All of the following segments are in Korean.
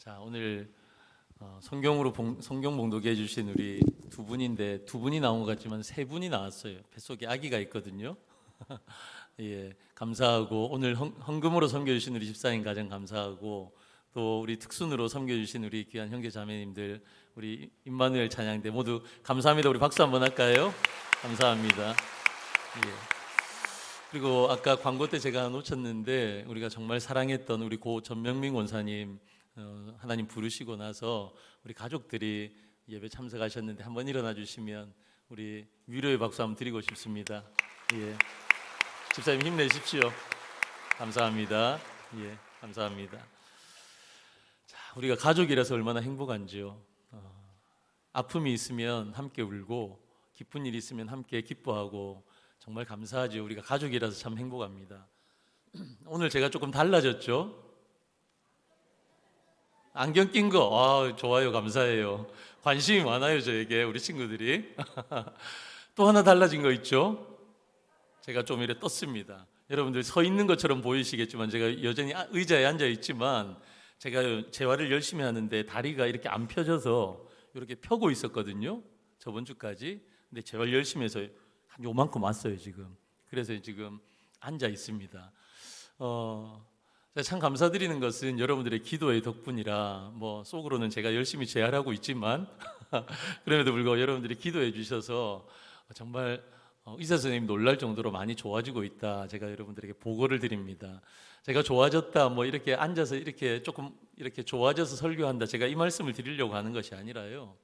자, 오늘 성경 봉독해 주신 우리 두 분인데 두 분이 나온 것 같지만 세 분이 나왔어요. 뱃속에 아기가 있거든요. 예, 감사하고 오늘 헌금으로 섬겨주신 우리 집사님 가정 감사하고 또 우리 특순으로 섬겨주신 우리 귀한 형제 자매님들 우리 임마누엘 찬양대 모두 감사합니다. 우리 박수 한번 할까요? 감사합니다. 예. 그리고 아까 광고 때 제가 놓쳤는데 우리가 정말 사랑했던 우리 고 전명민 원사님 하나님 부르시고 나서 우리 가족들이 예배 참석하셨는데 한번 일어나 주시면 우리 위로의 박수 한번 드리고 싶습니다. 예. 집사님 힘내십시오. 감사합니다. 예, 감사합니다. 자, 우리가 가족이라서 얼마나 행복한지요. 아픔이 있으면 함께 울고 기쁜 일이 있으면 함께 기뻐하고 정말 감사하죠. 우리가 가족이라서 참 행복합니다. 오늘 제가 조금 달라졌죠. 안경 낀 거, 좋아요, 감사해요. 관심이 많아요, 저에게, 우리 친구들이. 또 하나 달라진 거 있죠? 제가 좀 이렇게 떴습니다. 여러분들 서 있는 것처럼 보이시겠지만, 제가 여전히 의자에 앉아 있지만, 제가 재활을 열심히 하는데 다리가 이렇게 안 펴져서 이렇게 펴고 있었거든요. 저번 주까지. 근데 재활 열심히 해서 한 요만큼 왔어요, 지금. 그래서 지금 앉아 있습니다. 참 감사드리는 것은 여러분들의 기도의 덕분이라 속으로는 제가 열심히 재활하고 있지만 그럼에도 불구하고 여러분들이 기도해 주셔서 정말 의사 선생님 놀랄 정도로 많이 좋아지고 있다. 제가 여러분들에게 보고를 드립니다. 제가 좋아졌다 이렇게 앉아서 이렇게 조금 이렇게 좋아져서 설교한다. 제가 이 말씀을 드리려고 하는 것이 아니라요.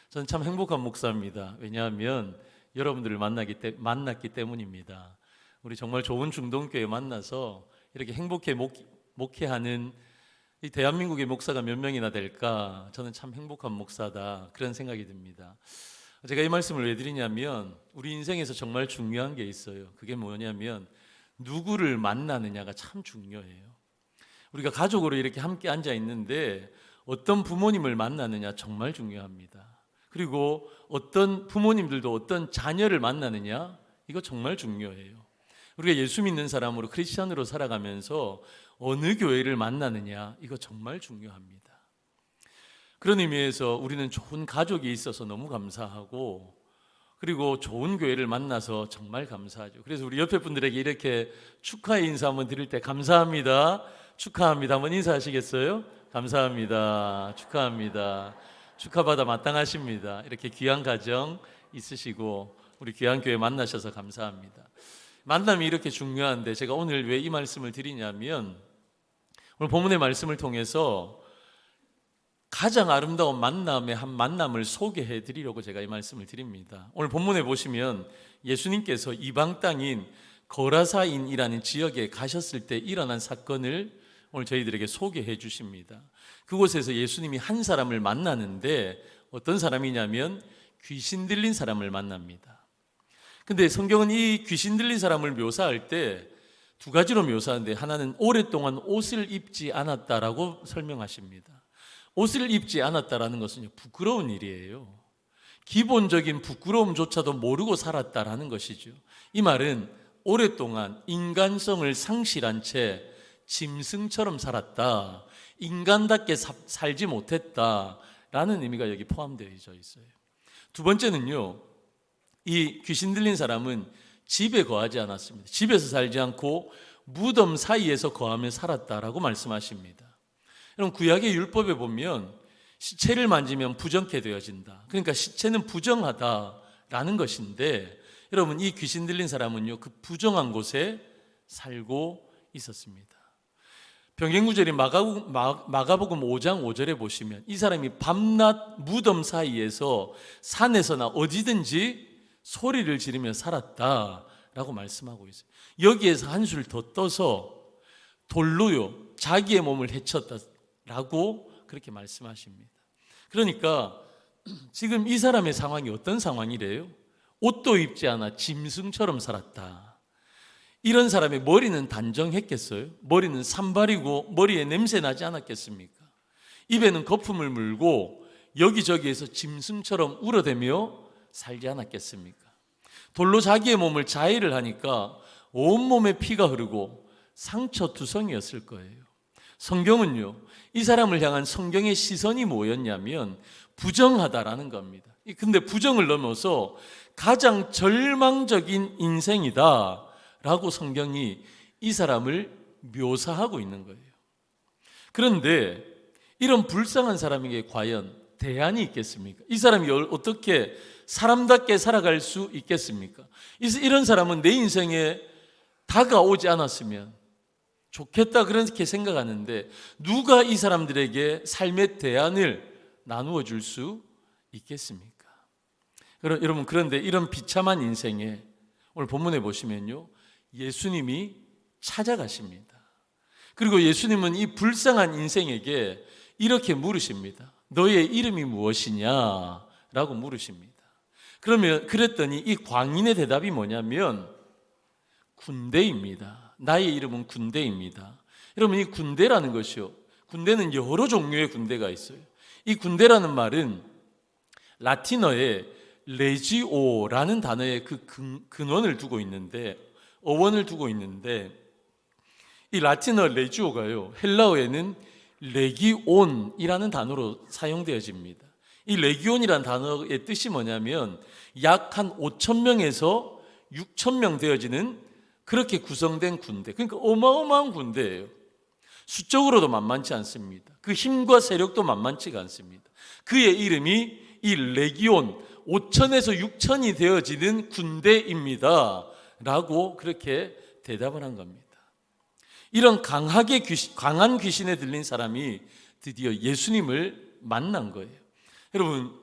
저는 참 행복한 목사입니다. 왜냐하면 여러분들을 만났기 때문입니다. 우리 정말 좋은 중동교회 만나서 이렇게 행복해 목회하는 이 대한민국의 목사가 몇 명이나 될까? 저는 참 행복한 목사다 그런 생각이 듭니다. 제가 이 말씀을 왜 드리냐면 우리 인생에서 정말 중요한 게 있어요. 그게 뭐냐면 누구를 만나느냐가 참 중요해요. 우리가 가족으로 이렇게 함께 앉아 있는데 어떤 부모님을 만나느냐 정말 중요합니다. 그리고 어떤 부모님들도 어떤 자녀를 만나느냐 이거 정말 중요해요. 우리가 예수 믿는 사람으로 크리스천으로 살아가면서 어느 교회를 만나느냐 이거 정말 중요합니다. 그런 의미에서 우리는 좋은 가족이 있어서 너무 감사하고 그리고 좋은 교회를 만나서 정말 감사하죠. 그래서 우리 옆에 분들에게 이렇게 축하의 인사 한번 드릴 때 감사합니다, 축하합니다 한번 인사하시겠어요? 감사합니다, 축하합니다, 축하받아 마땅하십니다. 이렇게 귀한 가정 있으시고 우리 귀한 교회 만나셔서 감사합니다. 만남이 이렇게 중요한데 제가 오늘 왜 이 말씀을 드리냐면 오늘 본문의 말씀을 통해서 가장 아름다운 만남의 한 만남을 소개해 드리려고 제가 이 말씀을 드립니다. 오늘 본문에 보시면 예수님께서 이방 땅인 거라사인이라는 지역에 가셨을 때 일어난 사건을 오늘 저희들에게 소개해 주십니다. 그곳에서 예수님이 한 사람을 만나는데 어떤 사람이냐면 귀신 들린 사람을 만납니다. 근데 성경은 이 귀신 들린 사람을 묘사할 때 두 가지로 묘사하는데 하나는 오랫동안 옷을 입지 않았다라고 설명하십니다. 옷을 입지 않았다라는 것은 부끄러운 일이에요. 기본적인 부끄러움조차도 모르고 살았다라는 것이죠. 이 말은 오랫동안 인간성을 상실한 채 짐승처럼 살았다, 인간답게 살지 못했다라는 의미가 여기 포함되어 있어요. 두 번째는요, 이 귀신 들린 사람은 집에 거하지 않았습니다. 집에서 살지 않고 무덤 사이에서 거하며 살았다라고 말씀하십니다. 여러분, 구약의 율법에 보면 시체를 만지면 부정케 되어진다. 그러니까 시체는 부정하다라는 것인데 여러분, 이 귀신 들린 사람은요 그 부정한 곳에 살고 있었습니다. 병행구절인 마가복음 5장 5절에 보시면 이 사람이 밤낮 무덤 사이에서 산에서나 어디든지 소리를 지르며 살았다라고 말씀하고 있어요. 여기에서 한술 더 떠서 돌로요 자기의 몸을 해쳤다라고 그렇게 말씀하십니다. 그러니까 지금 이 사람의 상황이 어떤 상황이래요? 옷도 입지 않아 짐승처럼 살았다. 이런 사람의 머리는 단정했겠어요? 머리는 산발이고 머리에 냄새 나지 않았겠습니까? 입에는 거품을 물고 여기저기에서 짐승처럼 울어대며 살지 않았겠습니까? 돌로 자기의 몸을 자해를 하니까 온몸에 피가 흐르고 상처투성이었을 거예요. 성경은요, 이 사람을 향한 성경의 시선이 뭐였냐면 부정하다라는 겁니다. 근데 부정을 넘어서 가장 절망적인 인생이다 라고 성경이 이 사람을 묘사하고 있는 거예요. 그런데 이런 불쌍한 사람에게 과연 대안이 있겠습니까? 이 사람이 어떻게 사람답게 살아갈 수 있겠습니까? 이런 사람은 내 인생에 다가오지 않았으면 좋겠다 그렇게 생각하는데 누가 이 사람들에게 삶의 대안을 나누어 줄 수 있겠습니까? 여러분, 그런데 이런 비참한 인생에 오늘 본문에 보시면요, 예수님이 찾아가십니다. 그리고 예수님은 이 불쌍한 인생에게 이렇게 물으십니다. 너의 이름이 무엇이냐? 라고 물으십니다. 그랬더니 이 광인의 대답이 뭐냐면 군대입니다. 나의 이름은 군대입니다. 여러분, 이 군대라는 것이요, 군대는 여러 종류의 군대가 있어요. 이 군대라는 말은 라틴어에 레지오라는 단어의 그 근원을 두고 있는데, 어원을 두고 있는데, 이 라틴어 레지오가요, 헬라어에는 레기온이라는 단어로 사용되어집니다. 이 레기온이라는 단어의 뜻이 뭐냐면 약 한 5,000명에서 6,000명 되어지는 그렇게 구성된 군대, 그러니까 어마어마한 군대예요. 수적으로도 만만치 않습니다. 그 힘과 세력도 만만치가 않습니다. 그의 이름이 이 레기온, 5,000에서 6,000이 되어지는 군대입니다 라고 그렇게 대답을 한 겁니다. 이런 강한 귀신에 들린 사람이 드디어 예수님을 만난 거예요. 여러분,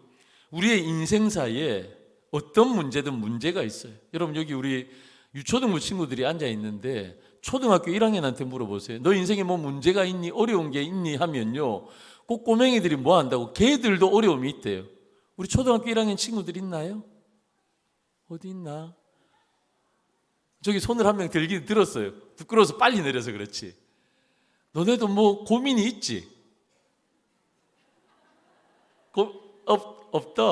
우리의 인생사에 어떤 문제든 문제가 있어요. 여러분, 여기 우리 유초등부 친구들이 앉아 있는데 초등학교 1학년한테 물어보세요. 너 인생에 뭐 문제가 있니? 어려운 게 있니? 하면요, 꼭 꼬맹이들이 뭐 한다고? 걔들도 어려움이 있대요. 우리 초등학교 1학년 친구들 있나요? 어디 있나? 저기 손을 한 명 들긴 들었어요. 부끄러워서 빨리 내려서 그렇지. 너네도 뭐 고민이 있지? 없다.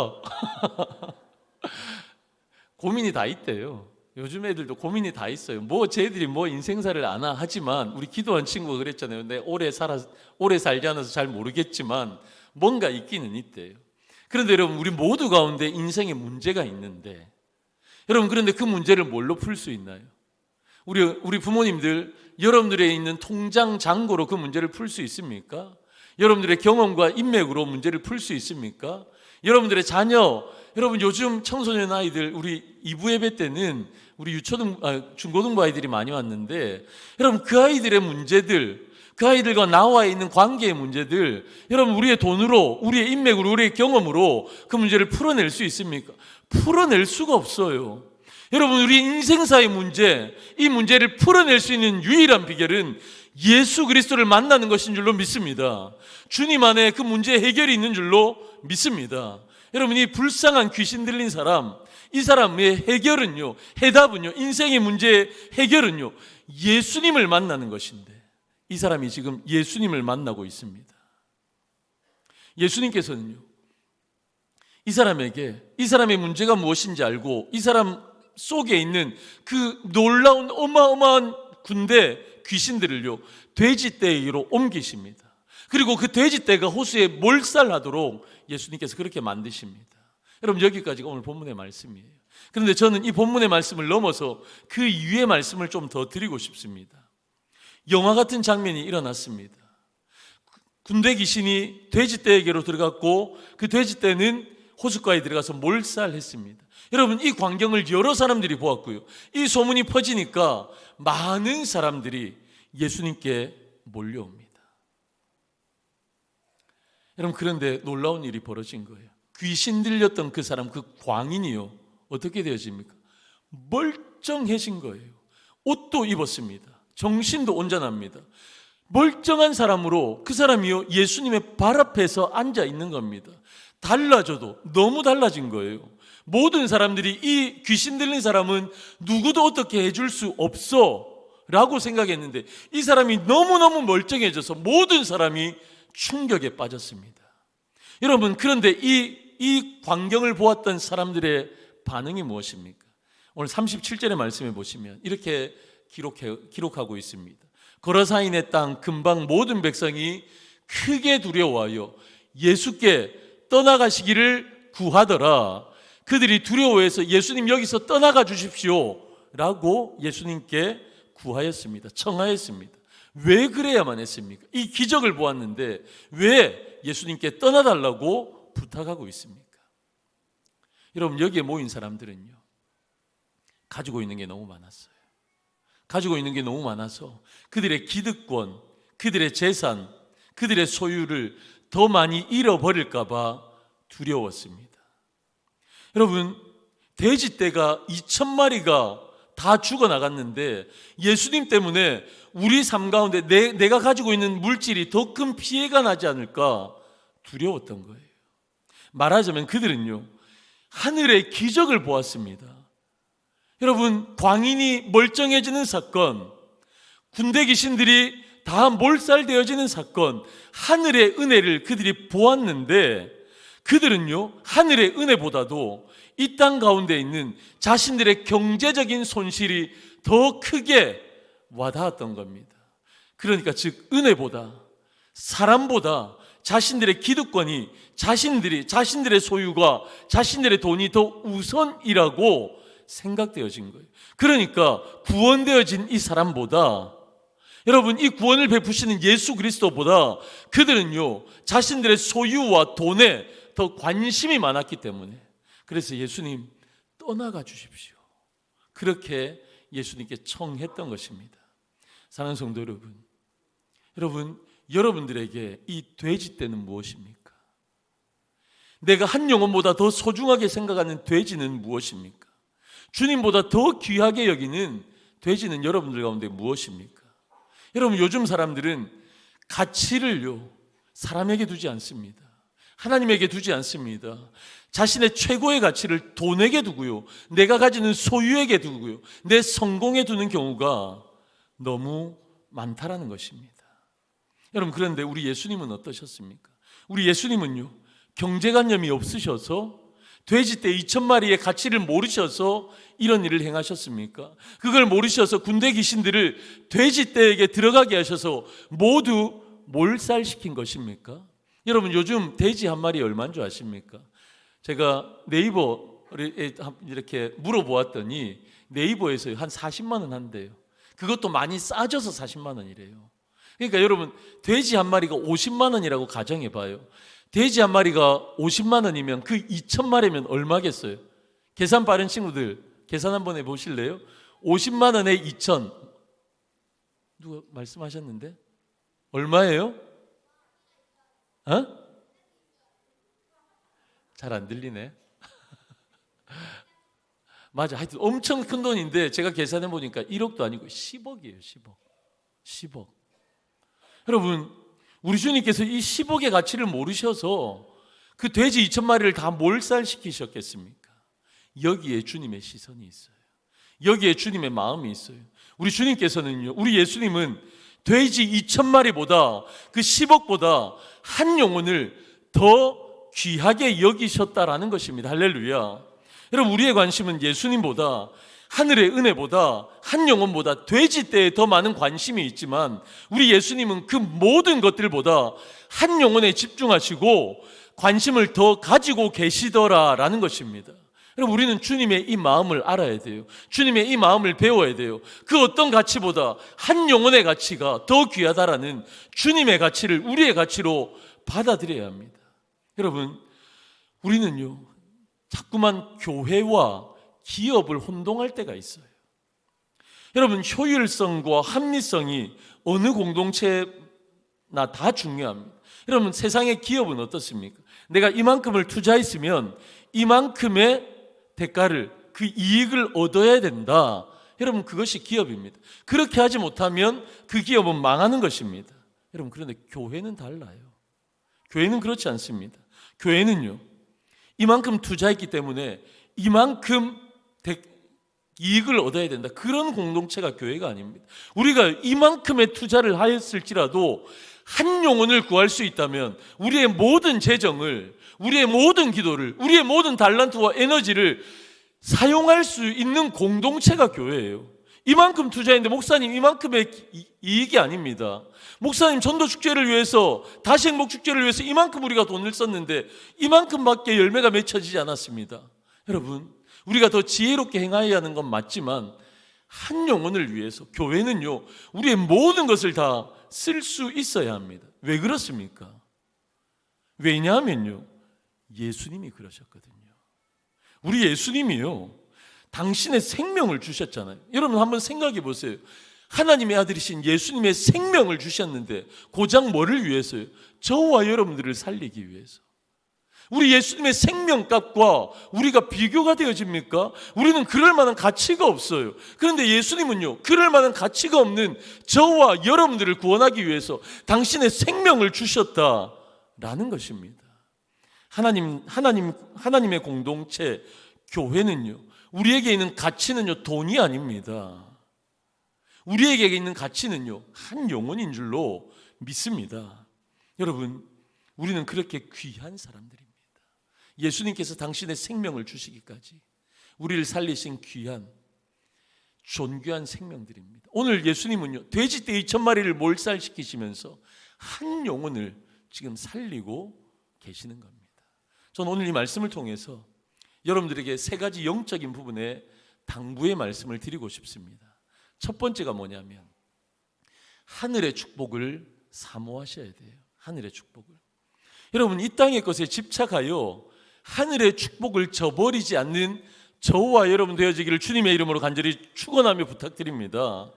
고민이 다 있대요. 요즘 애들도 고민이 다 있어요. 뭐 쟤들이 뭐 인생사를 아나 하지만 우리 기도한 친구가 그랬잖아요. 근데 오래 살지 않아서 잘 모르겠지만 뭔가 있기는 있대요. 그런데 여러분, 우리 모두 가운데 인생에 문제가 있는데, 여러분, 그런데 그 문제를 뭘로 풀 수 있나요? 우리 부모님들, 여러분들의 있는 통장 잔고로 그 문제를 풀 수 있습니까? 여러분들의 경험과 인맥으로 문제를 풀 수 있습니까? 여러분들의 자녀, 여러분 요즘 청소년 아이들, 우리 2부 예배 때는 우리 중고등부 아이들이 많이 왔는데, 여러분 그 아이들의 문제들, 그 아이들과 나와의 있는 관계의 문제들, 여러분 우리의 돈으로, 우리의 인맥으로, 우리의 경험으로 그 문제를 풀어낼 수 있습니까? 풀어낼 수가 없어요. 여러분, 우리 인생사의 문제, 이 문제를 풀어낼 수 있는 유일한 비결은 예수 그리스도를 만나는 것인 줄로 믿습니다. 주님 안에 그 문제의 해결이 있는 줄로 믿습니다. 여러분, 이 불쌍한 귀신 들린 사람, 이 사람의 해결은요, 해답은요, 인생의 문제의 해결은요, 예수님을 만나는 것인데, 이 사람이 지금 예수님을 만나고 있습니다. 예수님께서는요, 이 사람에게 이 사람의 문제가 무엇인지 알고 이 사람 속에 있는 그 놀라운 어마어마한 군대 귀신들을요, 돼지떼기로 옮기십니다. 그리고 그 돼지떼가 호수에 몰살하도록 예수님께서 그렇게 만드십니다. 여러분, 여기까지가 오늘 본문의 말씀이에요. 그런데 저는 이 본문의 말씀을 넘어서 그 이후의 말씀을 좀 더 드리고 싶습니다. 영화 같은 장면이 일어났습니다. 군대 귀신이 돼지떼에게로 들어갔고 그 돼지떼는 호숫가에 들어가서 몰살했습니다. 여러분, 이 광경을 여러 사람들이 보았고요, 이 소문이 퍼지니까 많은 사람들이 예수님께 몰려옵니다. 여러분, 그런데 놀라운 일이 벌어진 거예요. 귀신 들렸던 그 사람, 그 광인이요, 어떻게 되어집니까? 멀쩡해진 거예요. 옷도 입었습니다. 정신도 온전합니다. 멀쩡한 사람으로 그 사람이요, 예수님의 발 앞에서 앉아 있는 겁니다. 달라져도 너무 달라진 거예요. 모든 사람들이 이 귀신 들린 사람은 누구도 어떻게 해줄 수 없어 라고 생각했는데, 이 사람이 너무너무 멀쩡해져서 모든 사람이 충격에 빠졌습니다. 여러분, 그런데 이 광경을 보았던 사람들의 반응이 무엇입니까? 오늘 37절의 말씀에 보시면 이렇게 기록하고 있습니다. 거라사인의 땅 근방 모든 백성이 크게 두려워하여 예수께 떠나가시기를 구하더라. 그들이 두려워해서 예수님 여기서 떠나가 주십시오 라고 예수님께 구하였습니다. 청하였습니다. 왜 그래야만 했습니까? 이 기적을 보았는데 왜 예수님께 떠나달라고 부탁하고 있습니까? 여러분, 여기에 모인 사람들은요, 가지고 있는 게 너무 많았어요. 가지고 있는 게 너무 많아서 그들의 기득권, 그들의 재산, 그들의 소유를 더 많이 잃어버릴까 봐 두려웠습니다. 여러분, 돼지떼가 2,000마리가 다 죽어나갔는데 예수님 때문에 우리 삶 가운데 내가 가지고 있는 물질이 더 큰 피해가 나지 않을까 두려웠던 거예요. 말하자면 그들은요, 하늘의 기적을 보았습니다. 여러분, 광인이 멀쩡해지는 사건, 군대 귀신들이 다 몰살되어지는 사건, 하늘의 은혜를 그들이 보았는데 그들은요, 하늘의 은혜보다도 이 땅 가운데 있는 자신들의 경제적인 손실이 더 크게 와닿았던 겁니다. 그러니까 즉 은혜보다, 사람보다 자신들의 기득권이, 자신들의 소유가, 자신들의 돈이 더 우선이라고 생각되어진 거예요. 그러니까 구원되어진 이 사람보다, 여러분, 이 구원을 베푸시는 예수 그리스도보다 그들은요, 자신들의 소유와 돈에 더 관심이 많았기 때문에, 그래서 예수님 떠나가 주십시오, 그렇게 예수님께 청했던 것입니다. 사랑하는 성도 여러분, 여러분들에게 이 돼지떼는 무엇입니까? 내가 한 영혼보다 더 소중하게 생각하는 돼지는 무엇입니까? 주님보다 더 귀하게 여기는 돼지는 여러분들 가운데 무엇입니까? 여러분, 요즘 사람들은 가치를요, 사람에게 두지 않습니다. 하나님에게 두지 않습니다. 자신의 최고의 가치를 돈에게 두고요, 내가 가지는 소유에게 두고요, 내 성공에 두는 경우가 너무 많다라는 것입니다. 여러분, 그런데 우리 예수님은 어떠셨습니까? 우리 예수님은요, 경제관념이 없으셔서, 돼지떼 2,000마리의 가치를 모르셔서 이런 일을 행하셨습니까? 그걸 모르셔서 군대 귀신들을 돼지떼에게 들어가게 하셔서 모두 몰살시킨 것입니까? 여러분, 요즘 돼지 한 마리 얼마인 줄 아십니까? 제가 네이버에 이렇게 물어보았더니 네이버에서 한 40만 원 한대요. 그것도 많이 싸져서 40만 원이래요. 그러니까 여러분, 돼지 한 마리가 50만 원이라고 가정해봐요. 돼지 한 마리가 50만 원이면 그 2,000마리면 얼마겠어요? 계산 빠른 친구들 계산 한번 해보실래요? 50만 원에 2,000, 누가 말씀하셨는데? 얼마예요? 잘 안 들리네. 맞아, 하여튼 엄청 큰 돈인데 제가 계산해 보니까 1억도 아니고 10억이에요. 10억. 여러분, 우리 주님께서 이 10억의 가치를 모르셔서 그 돼지 2,000마리를 다 몰살시키셨겠습니까? 여기에 주님의 시선이 있어요. 여기에 주님의 마음이 있어요. 우리 주님께서는요, 우리 예수님은 돼지 2,000마리보다 그 10억보다 한 영혼을 더 귀하게 여기셨다라는 것입니다. 할렐루야. 여러분, 우리의 관심은 예수님보다, 하늘의 은혜보다, 한 영혼보다 돼지떼에 더 많은 관심이 있지만 우리 예수님은 그 모든 것들보다 한 영혼에 집중하시고 관심을 더 가지고 계시더라라는 것입니다. 여러분, 우리는 주님의 이 마음을 알아야 돼요. 주님의 이 마음을 배워야 돼요. 그 어떤 가치보다 한 영혼의 가치가 더 귀하다라는 주님의 가치를 우리의 가치로 받아들여야 합니다. 여러분, 우리는요, 자꾸만 교회와 기업을 혼동할 때가 있어요. 여러분, 효율성과 합리성이 어느 공동체나 다 중요합니다. 여러분, 세상의 기업은 어떻습니까? 내가 이만큼을 투자했으면 이만큼의 대가를, 그 이익을 얻어야 된다. 여러분, 그것이 기업입니다. 그렇게 하지 못하면 그 기업은 망하는 것입니다. 여러분, 그런데 교회는 달라요. 교회는 그렇지 않습니다. 교회는요, 이만큼 투자했기 때문에 이만큼 이익을 얻어야 된다, 그런 공동체가 교회가 아닙니다. 우리가 이만큼의 투자를 하였을지라도 한 영혼을 구할 수 있다면 우리의 모든 재정을, 우리의 모든 기도를, 우리의 모든 달란트와 에너지를 사용할 수 있는 공동체가 교회예요. 이만큼 투자했는데 목사님 이만큼의 이익이 아닙니다. 목사님 전도 축제를 위해서, 다시 행복 축제를 위해서 이만큼 우리가 돈을 썼는데 이만큼밖에 열매가 맺혀지지 않았습니다. 여러분, 우리가 더 지혜롭게 행하여야 하는 건 맞지만 한 영혼을 위해서 교회는요, 우리의 모든 것을 다 쓸 수 있어야 합니다. 왜 그렇습니까? 왜냐하면요, 예수님이 그러셨거든요. 우리 예수님이요, 당신의 생명을 주셨잖아요. 여러분 한번 생각해 보세요. 하나님의 아들이신 예수님의 생명을 주셨는데 고작 뭐를 위해서요? 저와 여러분들을 살리기 위해서. 우리 예수님의 생명값과 우리가 비교가 되어집니까? 우리는 그럴 만한 가치가 없어요. 그런데 예수님은요, 그럴 만한 가치가 없는 저와 여러분들을 구원하기 위해서 당신의 생명을 주셨다라는 것입니다. 하나님의 공동체 교회는요, 우리에게 있는 가치는요, 돈이 아닙니다. 우리에게 있는 가치는요, 한 영혼인 줄로 믿습니다. 여러분, 우리는 그렇게 귀한 사람들입니다. 예수님께서 당신의 생명을 주시기까지 우리를 살리신 귀한, 존귀한 생명들입니다. 오늘 예수님은요, 돼지떼 2,000마리를 몰살시키시면서 한 영혼을 지금 살리고 계시는 겁니다. 저는 오늘 이 말씀을 통해서 여러분들에게 세 가지 영적인 부분에 당부의 말씀을 드리고 싶습니다. 첫 번째가 뭐냐면 하늘의 축복을 사모하셔야 돼요. 하늘의 축복을. 여러분, 이 땅의 것에 집착하여 하늘의 축복을 저버리지 않는 저와 여러분 되어지기를 주님의 이름으로 간절히 축원하며 부탁드립니다.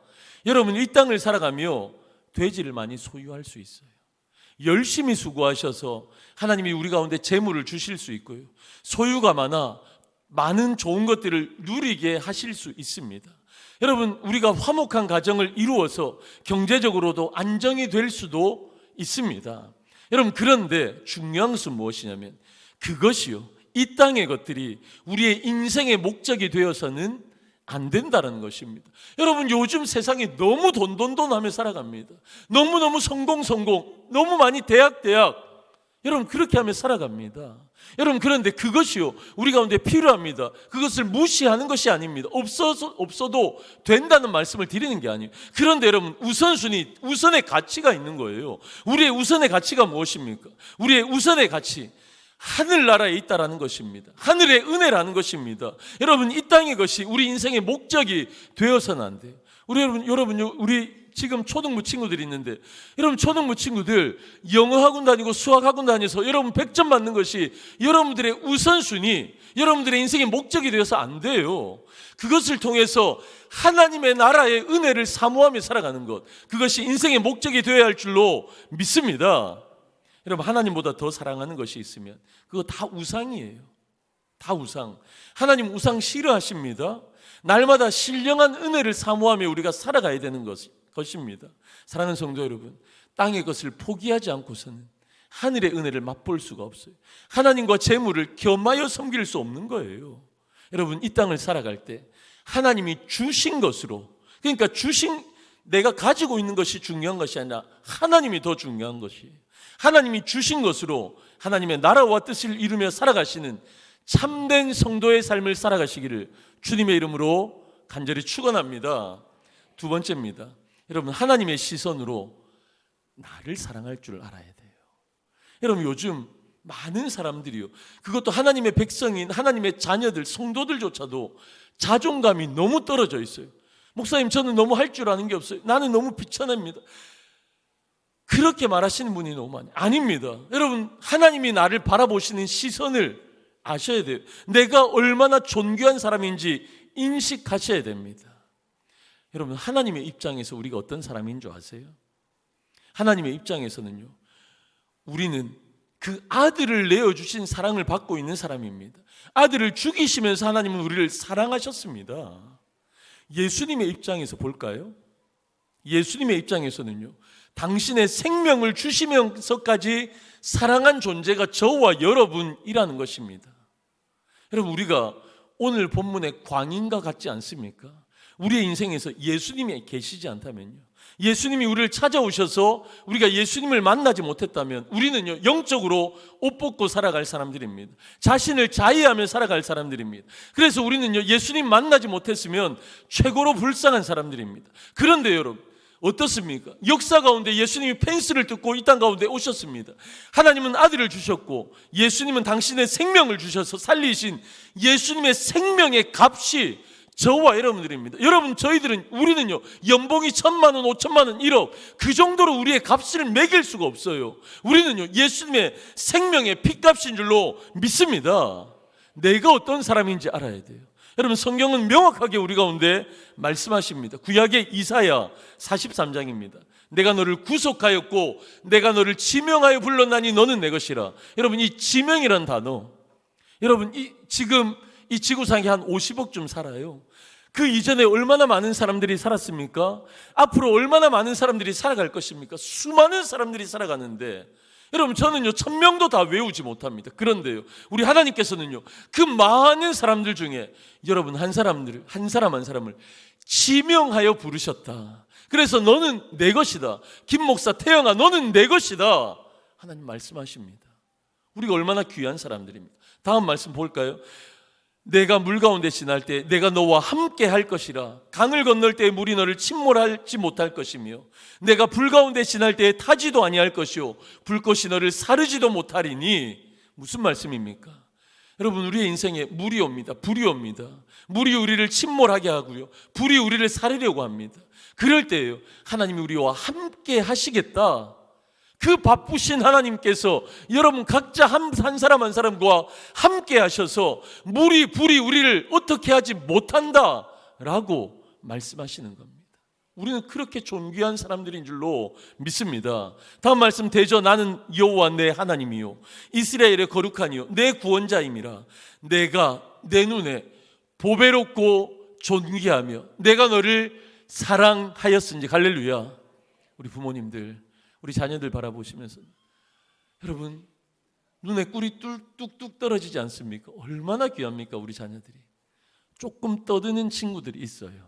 여러분, 이 땅을 살아가며 돼지를 많이 소유할 수 있어요. 열심히 수고하셔서 하나님이 우리 가운데 재물을 주실 수 있고요, 소유가 많은 좋은 것들을 누리게 하실 수 있습니다. 여러분, 우리가 화목한 가정을 이루어서 경제적으로도 안정이 될 수도 있습니다. 여러분, 그런데 중요한 것은 무엇이냐면 그것이요, 이 땅의 것들이 우리의 인생의 목적이 되어서는 안 된다는 것입니다. 여러분, 요즘 세상에 너무 돈 하며 살아갑니다. 너무 성공, 너무 많이 대학 여러분, 그렇게 하며 살아갑니다. 여러분, 그런데 그것이요, 우리 가운데 필요합니다. 그것을 무시하는 것이 아닙니다. 없어도 된다는 말씀을 드리는 게 아니에요. 그런데 여러분, 우선의 가치가 있는 거예요. 우리의 우선의 가치가 무엇입니까? 우리의 우선의 가치, 하늘나라에 있다라는 것입니다. 하늘의 은혜라는 것입니다. 여러분, 이 땅의 것이 우리 인생의 목적이 되어서는 안 돼요. 우리 지금 초등부 친구들이 있는데, 여러분, 초등부 친구들 영어학원 다니고 수학학원 다녀서 여러분 100점 받는 것이 여러분들의 우선순위, 여러분들의 인생의 목적이 되어서 안 돼요. 그것을 통해서 하나님의 나라의 은혜를 사모하며 살아가는 것, 그것이 인생의 목적이 되어야 할 줄로 믿습니다. 여러분, 하나님보다 더 사랑하는 것이 있으면 그거 다 우상이에요. 다 우상. 하나님 우상 싫어하십니다. 날마다 신령한 은혜를 사모하며 우리가 살아가야 되는 것입니다. 사랑하는 성도 여러분, 땅의 것을 포기하지 않고서는 하늘의 은혜를 맛볼 수가 없어요. 하나님과 재물을 겸하여 섬길 수 없는 거예요. 여러분, 이 땅을 살아갈 때 하나님이 주신 것으로, 그러니까 내가 가지고 있는 것이 중요한 것이 아니라 하나님이 더 중요한 것이에요. 하나님이 주신 것으로 하나님의 나라와 뜻을 이루며 살아가시는 참된 성도의 삶을 살아가시기를 주님의 이름으로 간절히 축원합니다. 두 번째입니다. 여러분, 하나님의 시선으로 나를 사랑할 줄 알아야 돼요. 여러분, 요즘 많은 사람들이요, 그것도 하나님의 백성인 하나님의 자녀들, 성도들조차도 자존감이 너무 떨어져 있어요. 목사님, 저는 너무 할 줄 아는 게 없어요. 나는 너무 비천합니다. 그렇게 말하시는 분이 너무 많아요. 아닙니다. 여러분, 하나님이 나를 바라보시는 시선을 아셔야 돼요. 내가 얼마나 존귀한 사람인지 인식하셔야 됩니다. 여러분, 하나님의 입장에서 우리가 어떤 사람인 줄 아세요? 하나님의 입장에서는요, 우리는 그 아들을 내어주신 사랑을 받고 있는 사람입니다. 아들을 죽이시면서 하나님은 우리를 사랑하셨습니다. 예수님의 입장에서 볼까요? 예수님의 입장에서는요, 당신의 생명을 주시면서까지 사랑한 존재가 저와 여러분이라는 것입니다. 여러분, 우리가 오늘 본문의 광인과 같지 않습니까? 우리의 인생에서 예수님이 계시지 않다면요, 예수님이 우리를 찾아오셔서 우리가 예수님을 만나지 못했다면 우리는요, 영적으로 옷 벗고 살아갈 사람들입니다. 자신을 자의하며 살아갈 사람들입니다. 그래서 우리는요, 예수님 만나지 못했으면 최고로 불쌍한 사람들입니다. 그런데 여러분, 어떻습니까? 역사 가운데 예수님이 펜스를 뜯고 이 땅 가운데 오셨습니다. 하나님은 아들을 주셨고 예수님은 당신의 생명을 주셔서 살리신 예수님의 생명의 값이 저와 여러분들입니다. 여러분, 우리는요, 연봉이 1,000만 원, 5천만 원, 1억 그 정도로 우리의 값을 매길 수가 없어요. 우리는요, 예수님의 생명의 피값인 줄로 믿습니다. 내가 어떤 사람인지 알아야 돼요. 여러분, 성경은 명확하게 우리 가운데 말씀하십니다. 구약의 이사야 43장입니다. 내가 너를 구속하였고 내가 너를 지명하여 불렀나니 너는 내 것이라. 여러분, 이 지명이란 단어, 여러분, 지금 이 지구상에 한 50억쯤 살아요. 그 이전에 얼마나 많은 사람들이 살았습니까? 앞으로 얼마나 많은 사람들이 살아갈 것입니까? 수많은 사람들이 살아가는데, 여러분, 저는요 1,000명도 다 외우지 못합니다. 그런데요, 우리 하나님께서는요 그 많은 사람들 중에 여러분 한 사람 한 사람을 지명하여 부르셨다. 그래서 너는 내 것이다. 김 목사, 태영아, 너는 내 것이다. 하나님 말씀하십니다. 우리가 얼마나 귀한 사람들입니다. 다음 말씀 볼까요? 내가 물 가운데 지날 때 내가 너와 함께 할 것이라. 강을 건널 때 물이 너를 침몰하지 못할 것이며 내가 불 가운데 지날 때 타지도 아니할 것이요 불꽃이 너를 사르지도 못하리니. 무슨 말씀입니까? 여러분, 우리의 인생에 물이 옵니다. 불이 옵니다. 물이 우리를 침몰하게 하고요, 불이 우리를 사르려고 합니다. 그럴 때예요, 하나님이 우리와 함께 하시겠다. 그 바쁘신 하나님께서 여러분 각자 한 사람 한 사람과 함께 하셔서 불이 우리를 어떻게 하지 못한다라고 말씀하시는 겁니다. 우리는 그렇게 존귀한 사람들인 줄로 믿습니다. 다음 말씀 되죠. 나는 여호와 내 하나님이요 이스라엘의 거룩하니요 내 구원자임이라. 내가 내 눈에 보배롭고 존귀하며 내가 너를 사랑하였은지. 할렐루야. 우리 부모님들, 우리 자녀들 바라보시면서 여러분 눈에 꿀이 뚝뚝 떨어지지 않습니까? 얼마나 귀합니까? 우리 자녀들이. 조금 떠드는 친구들이 있어요.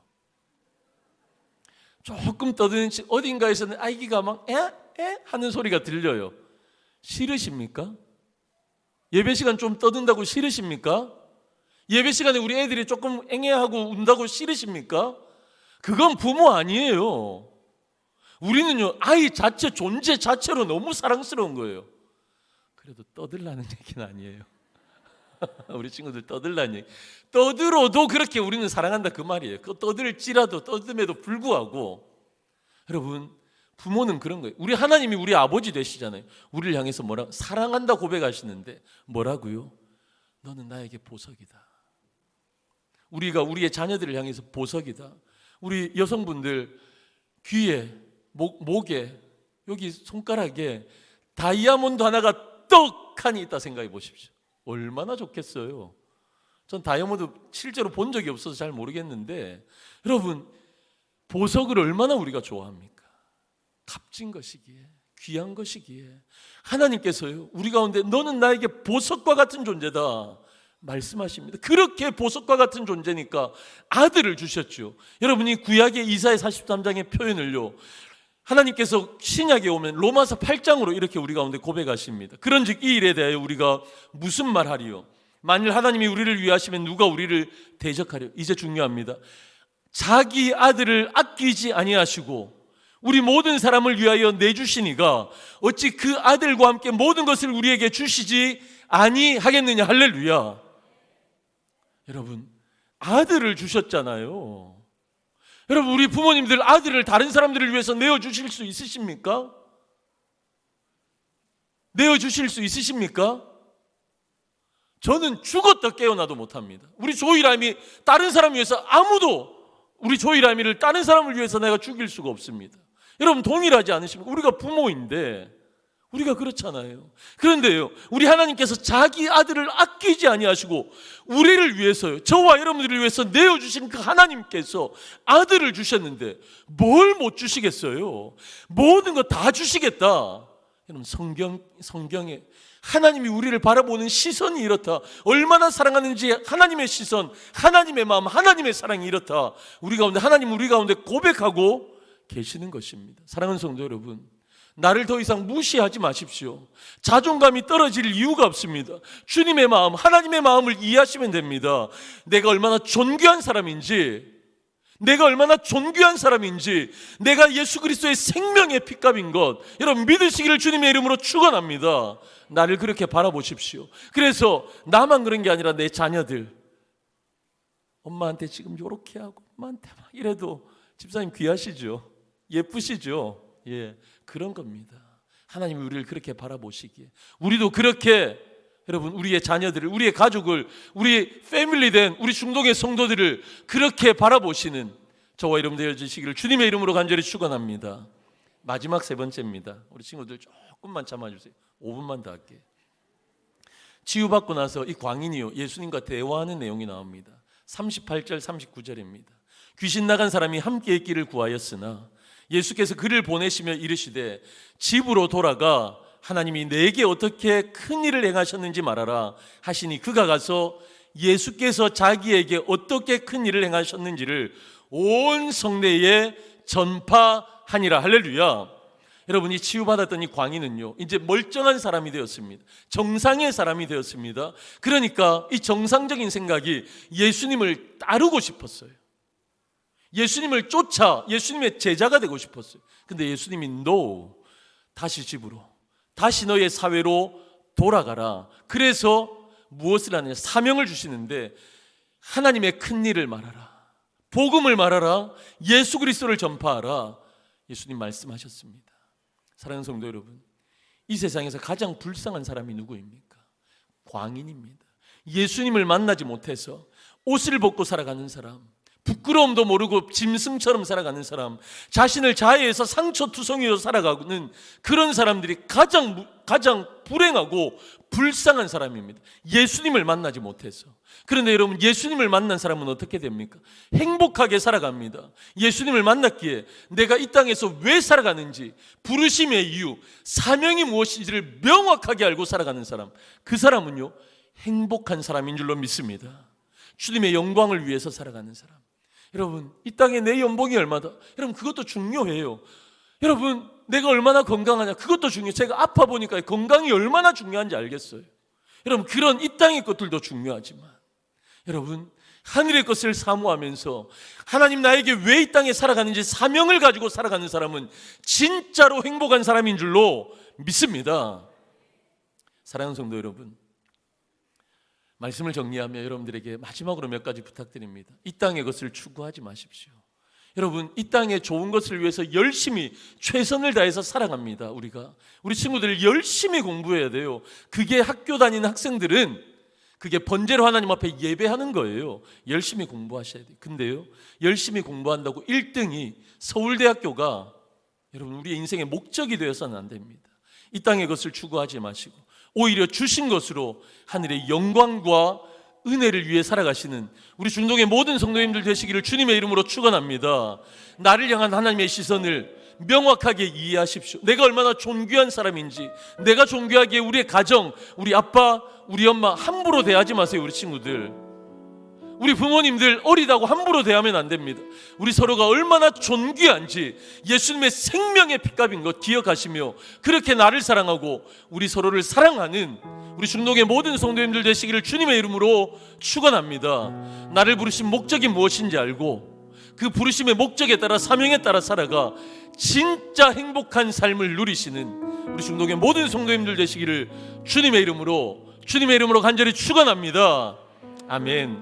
조금 떠드는 어딘가에서는 아이가 막 에 하는 소리가 들려요. 싫으십니까? 예배 시간 좀 떠든다고 싫으십니까? 예배 시간에 우리 애들이 조금 앵애하고 운다고 싫으십니까? 그건 부모 아니에요. 우리는요 아이 자체, 존재 자체로 너무 사랑스러운 거예요. 그래도 떠들라는 얘기는 아니에요. 우리 친구들 떠들라는 얘기. 떠들어도 그렇게 우리는 사랑한다 그 말이에요. 그 떠들지라도 떠듦에도 불구하고 여러분, 부모는 그런 거예요. 우리 하나님이 우리 아버지 되시잖아요. 우리를 향해서 뭐라고? 사랑한다 고백하시는데 뭐라고요? 너는 나에게 보석이다. 우리가 우리의 자녀들을 향해서 보석이다. 우리 여성분들 귀에, 목에, 여기 손가락에 다이아몬드 하나가 떡하니 있다 생각해 보십시오. 얼마나 좋겠어요. 전 다이아몬드 실제로 본 적이 없어서 잘 모르겠는데 여러분, 보석을 얼마나 우리가 좋아합니까? 값진 것이기에, 귀한 것이기에 하나님께서요 우리 가운데 너는 나에게 보석과 같은 존재다 말씀하십니다. 그렇게 보석과 같은 존재니까 아들을 주셨죠. 여러분이 구약의 이사야 43장의 표현을요 하나님께서 신약에 오면 로마서 8장으로 이렇게 우리 가운데 고백하십니다. 그런즉 이 일에 대하여 우리가 무슨 말하리요? 만일 하나님이 우리를 위하시면 누가 우리를 대적하려? 이제 중요합니다. 자기 아들을 아끼지 아니하시고 우리 모든 사람을 위하여 내주시니가 어찌 그 아들과 함께 모든 것을 우리에게 주시지 아니하겠느냐. 할렐루야. 여러분, 아들을 주셨잖아요. 여러분, 우리 부모님들 아들을 다른 사람들을 위해서 내어주실 수 있으십니까? 내어주실 수 있으십니까? 저는 죽었다 깨어나도 못합니다. 우리 조이라미 다른 사람 위해서 아무도 우리 조이라미를 다른 사람을 위해서 내가 죽일 수가 없습니다. 여러분 동일하지 않으십니까? 우리가 부모인데 우리가 그렇잖아요. 그런데요 우리 하나님께서 자기 아들을 아끼지 아니하시고 우리를 위해서요, 저와 여러분들을 위해서 내어주신 그 하나님께서 아들을 주셨는데 뭘 못 주시겠어요? 모든 거 다 주시겠다. 여러분, 성경에 하나님이 우리를 바라보는 시선이 이렇다. 얼마나 사랑하는지 하나님의 시선, 하나님의 마음, 하나님의 사랑이 이렇다. 우리 가운데 하나님 우리 가운데 고백하고 계시는 것입니다. 사랑하는 성도 여러분, 나를 더 이상 무시하지 마십시오. 자존감이 떨어질 이유가 없습니다. 주님의 마음, 하나님의 마음을 이해하시면 됩니다. 내가 얼마나 존귀한 사람인지, 내가 예수 그리스도의 생명의 핏값인 것, 여러분 믿으시기를 주님의 이름으로 축원합니다. 나를 그렇게 바라보십시오. 그래서 나만 그런 게 아니라 내 자녀들, 엄마한테 지금 요렇게 하고 엄마한테 막 이래도 집사님 귀하시죠? 예쁘시죠? 예, 그런 겁니다. 하나님이 우리를 그렇게 바라보시기에 우리도 그렇게, 여러분, 우리의 자녀들을, 우리의 가족을, 우리 패밀리 된 우리 중동의 성도들을 그렇게 바라보시는 저와 여러분들 되어주시기를 주님의 이름으로 간절히 축원합니다. 마지막 세 번째입니다. 우리 친구들 조금만 참아주세요. 5분만 더 할게요. 치유받고 나서 이 광인이요, 예수님과 대화하는 내용이 나옵니다. 38절 39절입니다. 귀신 나간 사람이 함께 있기를 구하였으나 예수께서 그를 보내시며 이르시되 집으로 돌아가 하나님이 내게 어떻게 큰 일을 행하셨는지 말하라 하시니 그가 가서 예수께서 자기에게 어떻게 큰 일을 행하셨는지를 온 성내에 전파하니라. 할렐루야. 여러분이 치유받았던 이 광인은요, 이제 멀쩡한 사람이 되었습니다. 정상의 사람이 되었습니다. 그러니까 이 정상적인 생각이 예수님을 따르고 싶었어요. 예수님을 쫓아 예수님의 제자가 되고 싶었어요. 근데 예수님이 no, 다시 집으로, 다시 너의 사회로 돌아가라. 그래서 무엇을 하느냐, 사명을 주시는데 하나님의 큰 일을 말하라, 복음을 말하라, 예수 그리스도를 전파하라. 예수님 말씀하셨습니다. 사랑하는 성도 여러분, 이 세상에서 가장 불쌍한 사람이 누구입니까? 광인입니다. 예수님을 만나지 못해서 옷을 벗고 살아가는 사람, 부끄러움도 모르고 짐승처럼 살아가는 사람, 자신을 자해해서 상처투성이로 살아가는 그런 사람들이 가장 불행하고 불쌍한 사람입니다. 예수님을 만나지 못해서. 그런데 여러분, 예수님을 만난 사람은 어떻게 됩니까? 행복하게 살아갑니다. 예수님을 만났기에 내가 이 땅에서 왜 살아가는지, 부르심의 이유, 사명이 무엇인지를 명확하게 알고 살아가는 사람, 그 사람은요, 행복한 사람인 줄로 믿습니다. 주님의 영광을 위해서 살아가는 사람. 여러분, 이 땅에 내 연봉이 얼마다? 여러분, 그것도 중요해요. 여러분, 내가 얼마나 건강하냐? 그것도 중요해요. 제가 아파 보니까 건강이 얼마나 중요한지 알겠어요. 여러분, 그런 이 땅의 것들도 중요하지만, 여러분, 하늘의 것을 사모하면서 하나님 나에게 왜 이 땅에 살아가는지 사명을 가지고 살아가는 사람은 진짜로 행복한 사람인 줄로 믿습니다. 사랑하는 성도 여러분, 말씀을 정리하며 여러분들에게 마지막으로 몇 가지 부탁드립니다. 이 땅의 것을 추구하지 마십시오. 여러분, 이 땅의 좋은 것을 위해서 열심히 최선을 다해서 살아갑니다. 우리 친구들 열심히 공부해야 돼요. 그게 학교 다니는 학생들은 그게 번제로 하나님 앞에 예배하는 거예요. 열심히 공부하셔야 돼요. 근데요, 열심히 공부한다고 1등이 서울대학교가 여러분 우리의 인생의 목적이 되어서는 안 됩니다. 이 땅의 것을 추구하지 마시고 오히려 주신 것으로 하늘의 영광과 은혜를 위해 살아가시는 우리 중동의 모든 성도님들 되시기를 주님의 이름으로 축원합니다. 나를 향한 하나님의 시선을 명확하게 이해하십시오. 내가 얼마나 존귀한 사람인지, 내가 존귀하기에 우리의 가정, 우리 아빠, 우리 엄마 함부로 대하지 마세요. 우리 친구들, 우리 부모님들 어리다고 함부로 대하면 안 됩니다. 우리 서로가 얼마나 존귀한지 예수님의 생명의 핏값인 것 기억하시며 그렇게 나를 사랑하고 우리 서로를 사랑하는 우리 중동의 모든 성도님들 되시기를 주님의 이름으로 축원합니다. 나를 부르신 목적이 무엇인지 알고 그 부르심의 목적에 따라 사명에 따라 살아가 진짜 행복한 삶을 누리시는 우리 중동의 모든 성도님들 되시기를 주님의 이름으로 간절히 축원합니다. 아멘.